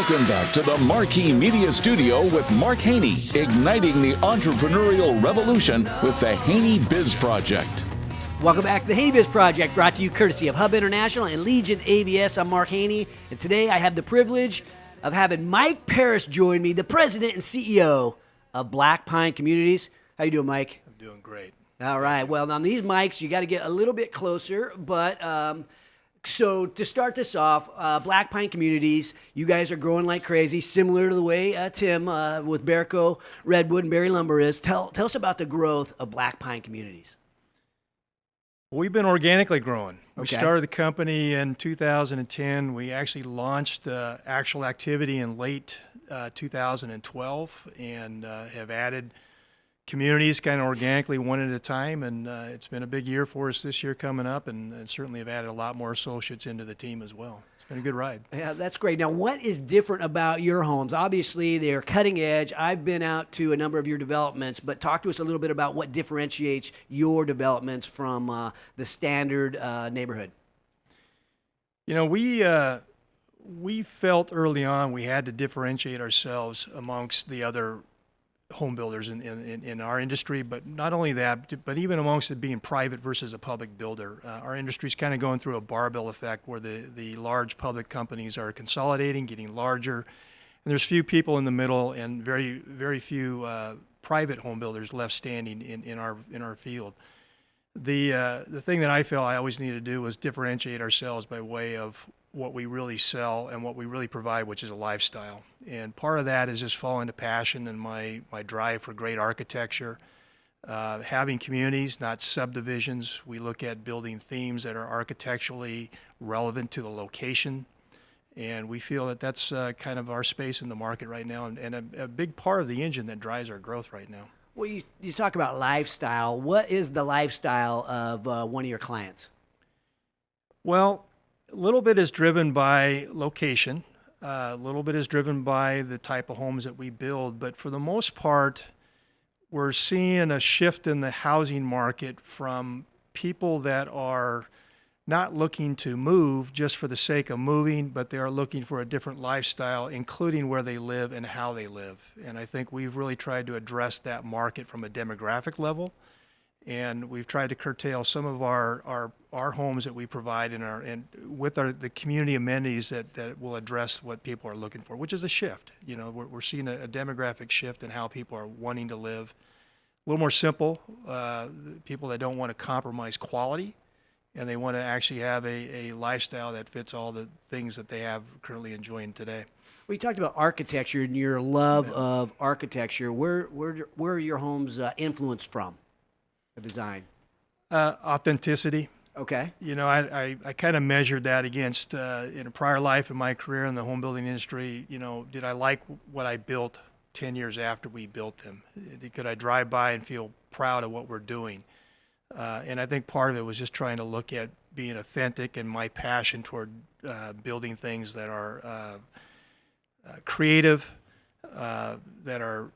Welcome back to the Marquee Media Studio with Mark Haney, igniting the entrepreneurial revolution with the HaneyBiz Project. Welcome back to the HaneyBiz Project, brought to you courtesy of Hub International and Legion AVS. I'm Mark Haney, and today I have the privilege of having Mike Paris join me, the president and CEO of Blackpine Communities. How you doing, Mike? I'm doing great. All right. Well, on these mics, you got to get a little bit closer, but so to start this off, Blackpine Communities, you guys are growing like crazy, similar to the way Tim with Bearco, Redwood, and Berry Lumber is. Tell us about the growth of Blackpine Communities. We've been organically growing. We Okay. started the company in 2010. We actually launched actual activity in late 2012 and have added communities kind of organically one at a time. And it's been a big year for us this year coming up, and certainly have added a lot more associates into the team as well. It's been a good ride. Yeah, that's great. Now, what is different about your homes? Obviously, they're cutting edge. I've been out to a number of your developments, but talk to us a little bit about what differentiates your developments from the standard neighborhood. You know, we felt early on we had to differentiate ourselves amongst the other home builders in our industry, but not only that, but even amongst it being private versus a public builder. Our industry's kind of going through a barbell effect where the large public companies are consolidating, getting larger, and there's few people in the middle and very, very few private home builders left standing in our field. The thing that I felt I always needed to do was differentiate ourselves by way of what we really sell and what we really provide, which is a lifestyle. And part of that is just following the passion and my drive for great architecture, having communities, not subdivisions. We look at building themes that are architecturally relevant to the location. And we feel that that's kind of our space in the market right now, and a big part of the engine that drives our growth right now. Well, you talk about lifestyle. What is the lifestyle of one of your clients? Well, a little bit is driven by location. A little bit is driven by the type of homes that we build. But for the most part, we're seeing a shift in the housing market from people that are not looking to move just for the sake of moving, but they are looking for a different lifestyle, including where they live and how they live. And I think we've really tried to address that market from a demographic level. And we've tried to curtail some of our homes that we provide with the community amenities that will address what people are looking for, which is a shift. You know, we're seeing a demographic shift in how people are wanting to live. A little more simple, people that don't want to compromise quality, and they want to actually have a lifestyle that fits all the things that they have currently enjoying today. Well, you talked about architecture and your love of architecture. Where are your homes influenced from? The design? Authenticity. Okay. You know, I kind of measured that against, in a prior life in my career in the home building industry, you know, did I like what I built 10 years after we built them? Could I drive by and feel proud of what we're doing? And I think part of it was just trying to look at being authentic and my passion toward building things that are creative, that are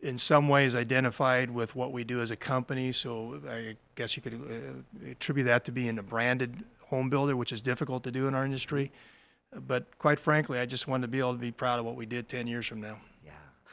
in some ways identified with what we do as a company. So I guess you could attribute that to being a branded home builder, which is difficult to do in our industry. But quite frankly, I just wanted to be able to be proud of what we did 10 years from now. Yeah.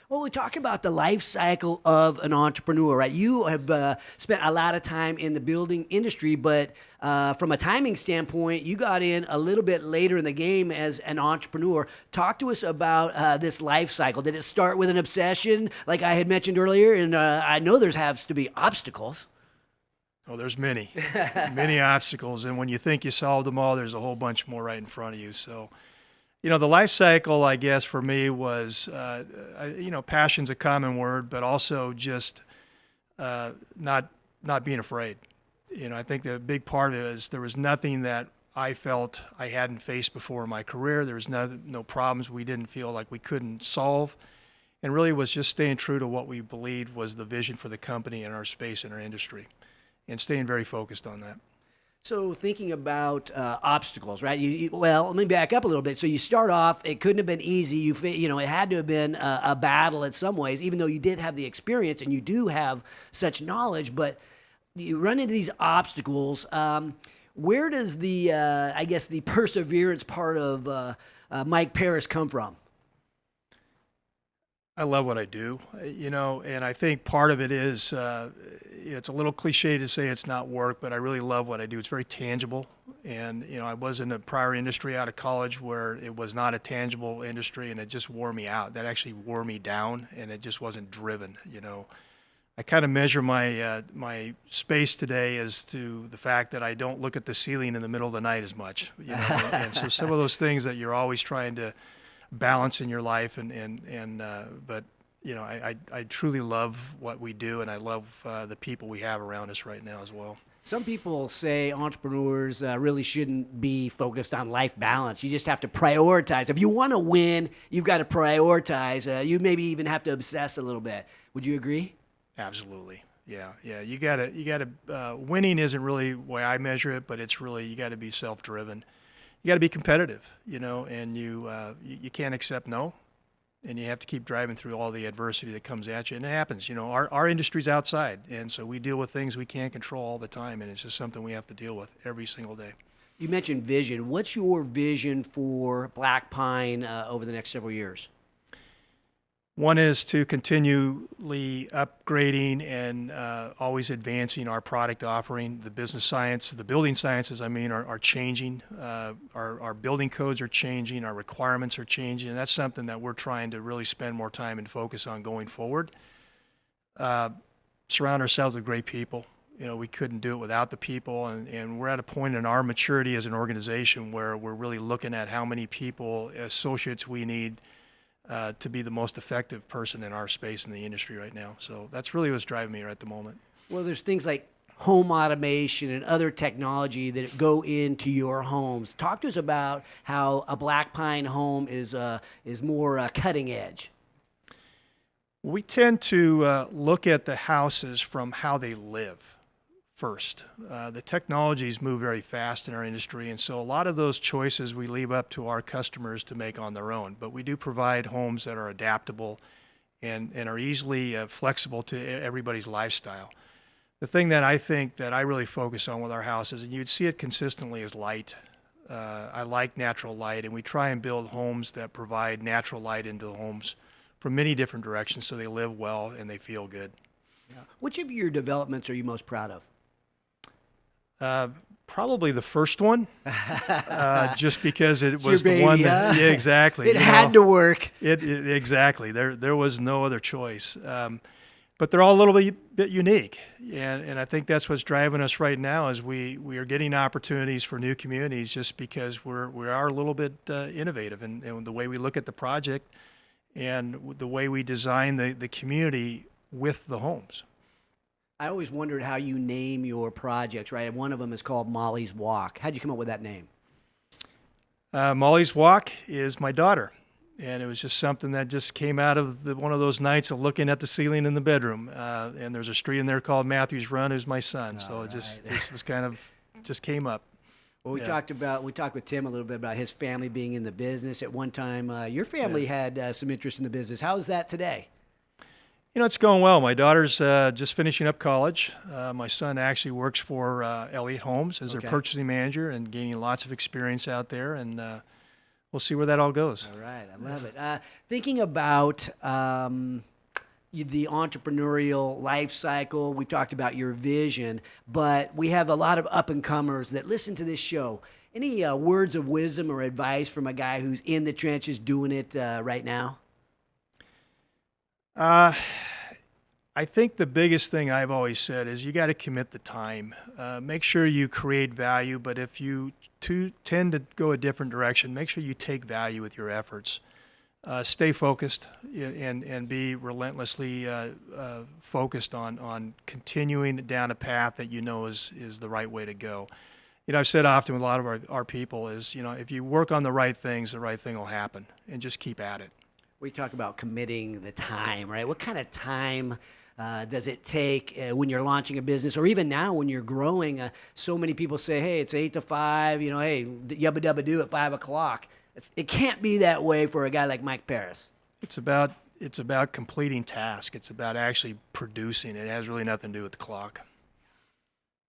Well, we talk about the life cycle of an entrepreneur, right? You have spent a lot of time in the building industry, but from a timing standpoint, you got in a little bit later in the game as an entrepreneur. Talk to us about this life cycle. Did it start with an obsession, like I had mentioned earlier? And I know there has to be obstacles. Oh, there's many obstacles. And when you think you solved them all, there's a whole bunch more right in front of you. So, you know, the life cycle, I guess, for me was, passion's a common word, but also just not being afraid. You know, I think the big part of it is there was nothing that I felt I hadn't faced before in my career. There was no problems we didn't feel like we couldn't solve. And really was just staying true to what we believed was the vision for the company and our space and our industry, and staying very focused on that. So thinking about obstacles, right? Well, let me back up a little bit. So you start off, it couldn't have been easy. It had to have been a battle in some ways, even though you did have the experience and you do have such knowledge, but you run into these obstacles. Where does the perseverance part of Mike Paris come from? I love what I do, and I think part of it is, it's a little cliche to say it's not work, but I really love what I do. It's very tangible. And, I was in a prior industry out of college where it was not a tangible industry, and it just wore me out. That actually wore me down, and it just wasn't driven, I kind of measure my space today as to the fact that I don't look at the ceiling in the middle of the night as much, and so some of those things that you're always trying to balance in your life, but I truly love what we do, and I love the people we have around us right now as well. Some people say entrepreneurs really shouldn't be focused on life balance. You just have to prioritize. If you want to win, you've got to prioritize. You maybe even have to obsess a little bit. Would you agree? Absolutely. Yeah. You gotta. Winning isn't really the way I measure it, but it's really, you got to be self-driven. You got to be competitive, and you can't accept no, and you have to keep driving through all the adversity that comes at you. And it happens. Our industry's outside, and so we deal with things we can't control all the time, and it's just something we have to deal with every single day. You mentioned vision. What's your vision for Blackpine over the next several years? One is to continually upgrading and always advancing our product offering. The building sciences, are changing. Our building codes are changing. Our requirements are changing. And that's something that we're trying to really spend more time and focus on going forward. Surround ourselves with great people. We couldn't do it without the people. And we're at a point in our maturity as an organization where we're really looking at how many people, associates we need to be the most effective person in our space in the industry right now. So that's really what's driving me right at the moment. Well, there's things like home automation and other technology that go into your homes. Talk to us about how a Blackpine home is more cutting edge. We tend to look at the houses from how they live first. The technologies move very fast in our industry, and so a lot of those choices we leave up to our customers to make on their own. But we do provide homes that are adaptable and are easily flexible to everybody's lifestyle. The thing that I think that I really focus on with our houses, and you'd see it consistently, is light. I like natural light, and we try and build homes that provide natural light into the homes from many different directions so they live well and they feel good. Yeah. Which of your developments are you most proud of? Probably the first one, just because it was baby, the one that, huh? yeah, exactly. It had to work. Exactly. There was no other choice. But they're all a little bit unique, and I think that's what's driving us right now. Is we are getting opportunities for new communities just because we are a little bit innovative in the way we look at the project and the way we design the community with the homes. I always wondered how you name your projects, right? One of them is called Molly's Walk. How'd you come up with that name? Molly's Walk is my daughter, and it was just something that just came out of one of those nights of looking at the ceiling in the bedroom. And there's a street in there called Matthews Run, who's my son. So it just was kind of just came up. Well, we talked with Tim a little bit about his family being in the business. At one time, your family had some interest in the business. How is that today? It's going well. My daughter's just finishing up college. My son actually works for Elliott Homes as their purchasing manager and gaining lots of experience out there, and we'll see where that all goes. All right. I love it. Thinking about the entrepreneurial life cycle, we talked about your vision, but we have a lot of up-and-comers that listen to this show. Any words of wisdom or advice from a guy who's in the trenches doing it right now? I think the biggest thing I've always said is you got to commit the time. Make sure you create value, but if you tend to go a different direction, make sure you take value with your efforts. Stay focused and be relentlessly focused on continuing down a path that you know is the right way to go. I've said often with a lot of our people is, if you work on the right things, the right thing will happen, and just keep at it. We talk about committing the time, right? What kind of time does it take when you're launching a business, or even now when you're growing? So many people say, hey, it's 8 to 5, hey, yubba dubba do at 5 o'clock. It can't be that way for a guy like Mike Paris. It's about completing tasks. It's about actually producing. It has really nothing to do with the clock.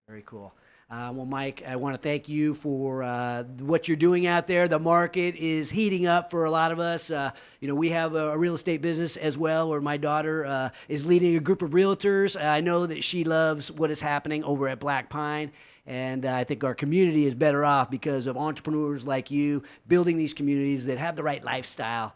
Very cool. Well, Mike, I want to thank you for what you're doing out there. The market is heating up for a lot of us. We have a real estate business as well, where my daughter is leading a group of realtors. I know that she loves what is happening over at Blackpine. And I think our community is better off because of entrepreneurs like you building these communities that have the right lifestyle.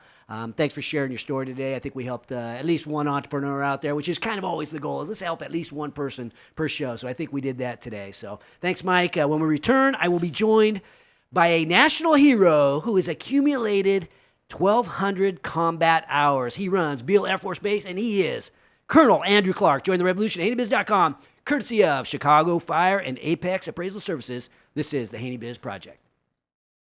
Thanks for sharing your story today. I think we helped at least one entrepreneur out there, which is kind of always the goal. Let's help at least one person per show. So I think we did that today. So thanks, Mike. When we return, I will be joined by a national hero who has accumulated 1,200 combat hours. He runs Beale Air Force Base, and he is Colonel Andrew Clark. Join the revolution at HaneyBiz.com, courtesy of Chicago Fire and Apex Appraisal Services. This is the HaneyBiz Project.